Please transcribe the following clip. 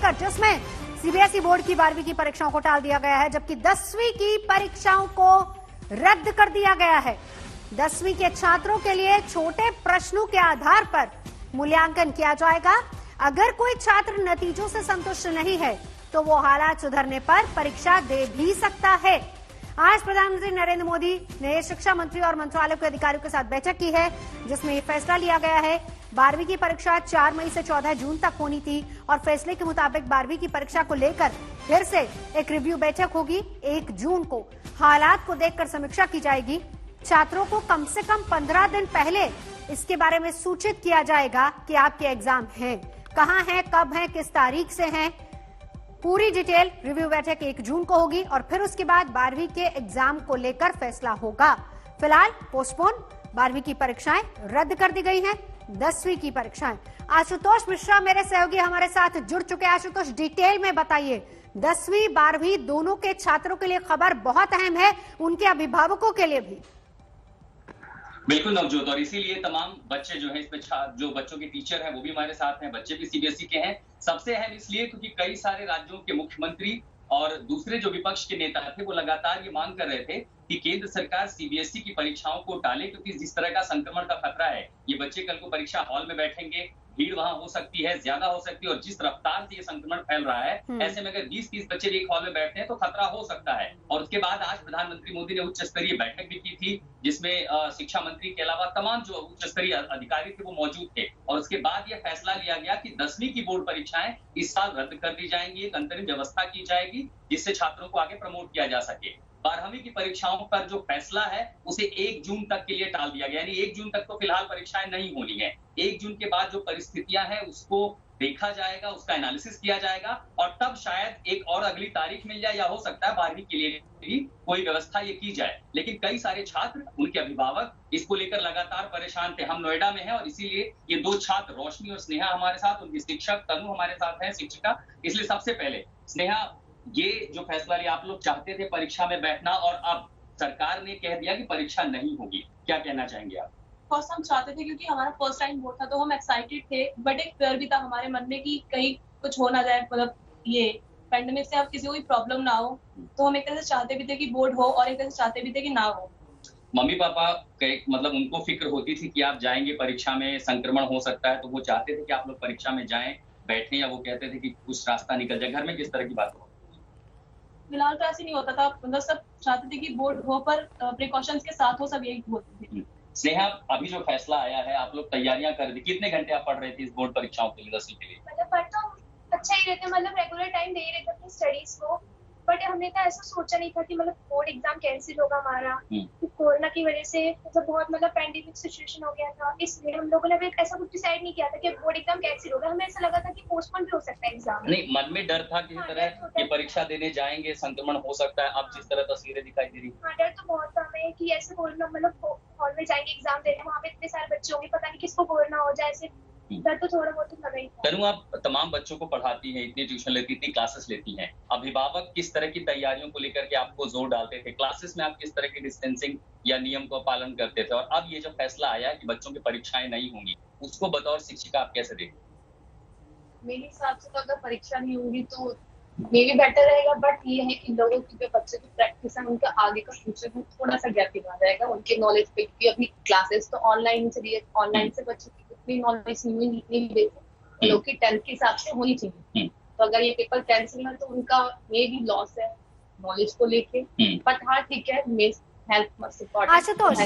लेकर, जिसमें CBSE board की 12वीं की परीक्षाओं को टाल दिया गया है, जबकि 10वीं की परीक्षाओं को रद्द कर दिया गया है। 10वीं के छात्रों के लिए छोटे प्रश्नों के आधार पर मूल्यांकन किया जाएगा। अगर कोई छात्र नतीजों से संतुष्ट नहीं है तो वो हालात सुधरने पर परीक्षा दे भी सकता है। आज प्रधानमंत्री नरेंद्र मोदी ने शिक्षा मंत्री और मंत्रालय के अधिकारियों के साथ बैठक की है, जिसमें ये फैसला लिया गया है। 12वीं की परीक्षा 4 मई से 14 जून तक होनी थी और फैसले के मुताबिक 12वीं की परीक्षा को लेकर फिर से एक रिव्यू बैठक होगी 1 जून को। हालात को देखकर समीक्षा की जाएगी। छात्रों को कम से कम 15 दिन पहले इसके बारे में सूचित किया जाएगा कि आपके एग्जाम हैं, कहां हैं, कब हैं, किस तारीख से हैं। पूरी डिटेल रिव्यू बैठक 1 जून को होगी और फिर उसके बाद 12वीं के एग्जाम को लेकर फैसला होगा। फिलहाल पोस्टपोन 12वीं की परीक्षाएं रद्द कर दी गई हैं। 10वीं की परीक्षाएं। आशुतोष मिश्रा मेरे सहयोगी हमारे साथ जुड़ चुके हैं। आशुतोष, डिटेल में बताइए, 10वीं 12वीं दोनों के छात्रों के लिए खबर बहुत अहम है, उनके अभिभावकों के लिए भी। बिल्कुल नवजोत, और इसीलिए तमाम बच्चे जो हैं इसमें जो बच्चों के टीचर हैं वो भी हमारे साथ हैं, बच्चे भी सीबीएसई के हैं। सबसे अहम इसलिए क्योंकि कई सारे राज्यों के मुख्यमंत्री और दूसरे जो विपक्ष के नेता थे वो लगातार ये मांग कर रहे थे कि केंद्र सरकार सीबीएसई की परीक्षाओं को टाले, क्योंकि जिस तरह का संक्रमण का खतरा है, ये बच्चे कल को परीक्षा हॉल में बैठेंगे, भीड़ वहां हो सकती है, ज्यादा हो सकती है, और जिस रफ्तार से ये संक्रमण फैल रहा है, ऐसे में अगर 20-30 बच्चे एक हॉल में बैठते हैं तो खतरा हो सकता है। और उसके बाद आज प्रधानमंत्री मोदी ने उच्च स्तरीय बैठक भी की थी, जिसमें शिक्षा मंत्री के अलावा तमाम जो उच्च स्तरीय अधिकारी थे वो मौजूद थे, और उसके बाद यह फैसला लिया गया कि 10वीं की बोर्ड परीक्षाएं इस साल रद्द कर दी जाएंगी। एक अंतरिम व्यवस्था की जाएगी जिससे छात्रों को आगे प्रमोट किया जा सके। 12वीं की परीक्षाओं पर जो फैसला है उसे 1 जून तक के लिए टाल दिया गया, यानी 1 जून तक तो फिलहाल परीक्षाएं नहीं होनी है। 1 जून के बाद जो परिस्थितियां हैं उसको देखा जाएगा, उसका एनालिसिस किया जाएगा और तब शायद एक और अगली तारीख मिल जाए, या हो सकता है 12वीं के लिए भी कोई व्यवस्था ये की जाए। लेकिन कई सारे छात्र, उनके अभिभावक इसको लेकर लगातार परेशान थे। हम नोएडा में हैं और इसीलिए ये 2 छात्र रोशनी और स्नेहा हमारे साथ, उनकी शिक्षक तनु हमारे साथ है, शिक्षिका। इसलिए सबसे पहले स्नेहा, ये जो फैसला लिया, आप लोग चाहते थे परीक्षा में बैठना और अब सरकार ने कह दिया कि परीक्षा नहीं होगी, क्या कहना चाहेंगे आप? फर्स्ट हम चाहते थे क्योंकि हमारा फर्स्ट टाइम बोर्ड था तो हम एक्साइटेड थे, बट एक डर भी था हमारे मन में कि कहीं कुछ हो ना जाए, मतलब ये पेंडेमिक से अब किसी को भी प्रॉब्लम ना हो। तो हम एक तरह से चाहते भी थे कि बोर्ड हो और एक तरह से चाहते भी थे कि ना हो। मम्मी पापा मतलब उनको फिक्र होती थी कि आप जाएंगे परीक्षा में, संक्रमण हो सकता है, तो वो चाहते थे कि आप लोग परीक्षा में जाएं, बैठें, या वो कहते थे कि कुछ रास्ता निकल जाए? घर में किस तरह की बात हो? फिलहाल तो ऐसे नहीं होता था, मतलब सब चाहते थे कि बोर्ड हो पर प्रिकॉशंस के साथ हो, सब यही बोलते थे। स्नेहा, अभी जो फैसला आया है, आप लोग तैयारियां कर दी, कितने घंटे आप पढ़ रहे थे इस बोर्ड परीक्षाओं के लिए, 10वीं के लिए? मतलब पढ़ तो अच्छा ही रहते, मतलब रेगुलर टाइम दे ही रहते अपनी स्टडीज को, बट हमने तो ऐसा सोचा नहीं था कि मतलब बोर्ड एग्जाम कैंसिल होगा हमारा। कोरोना की वजह से मतलब बहुत पेंडेमिक सिचुएशन हो गया था, इसलिए हम लोगों ने अभी ऐसा कुछ डिसाइड नहीं किया था कि बोर्ड एग्जाम कैंसिल होगा। हमें ऐसा लगा था कि पोस्टपोन भी हो सकता है एग्जाम। नहीं, मन में डर था किसी तरह कि परीक्षा देने जाएंगे, संक्रमण हो सकता है, अब जिस तरह तस्वीरें दिखाई दे रही? हाँ, डर तो बहुत था हमें कि ऐसे कोरोना, मतलब हॉल में जाएंगे एग्जाम देने, वहाँ पे इतने सारे बच्चे होंगे, पता नहीं किसको कोरोना हो जाए, ऐसे डर तो थोड़ा बहुत लगा ही था। तनु, आप तमाम बच्चों को पढ़ाती हैं, इतनी ट्यूशन लेती, इतनी क्लासेस लेती हैं, अभिभावक किस तरह की तैयारियों को लेकर के आपको जोर डालते थे? क्लासेस में आप किस तरह की डिस्टेंसिंग या नियम का पालन करते थे? और अब ये जो फैसला आया कि बच्चों की परीक्षाएं नहीं होंगी, उसको बतौर शिक्षिका आप कैसे देखते? मेरे हिसाब से तो अगर परीक्षा नहीं होगी तो मे भी बेटर रहेगा, बट ये है कि लोगों की जो बच्चे की प्रैक्टिस है, उनका आगे का फ्यूचर में थोड़ा सा गैप आ जाएगा उनके नॉलेज पे, क्योंकि अपनी क्लासेस तो ऑनलाइन से ऑनलाइन से बच्चों की उतनी नॉलेज नहीं देते, लोग की 10th के हिसाब से होनी चाहिए। तो अगर ये पेपर कैंसिल है तो उनका मे भी लॉस है नॉलेज को लेके, बट हाँ ठीक है, हेल्थ मस्ट इम्पोर्टेंट। आशुतोष,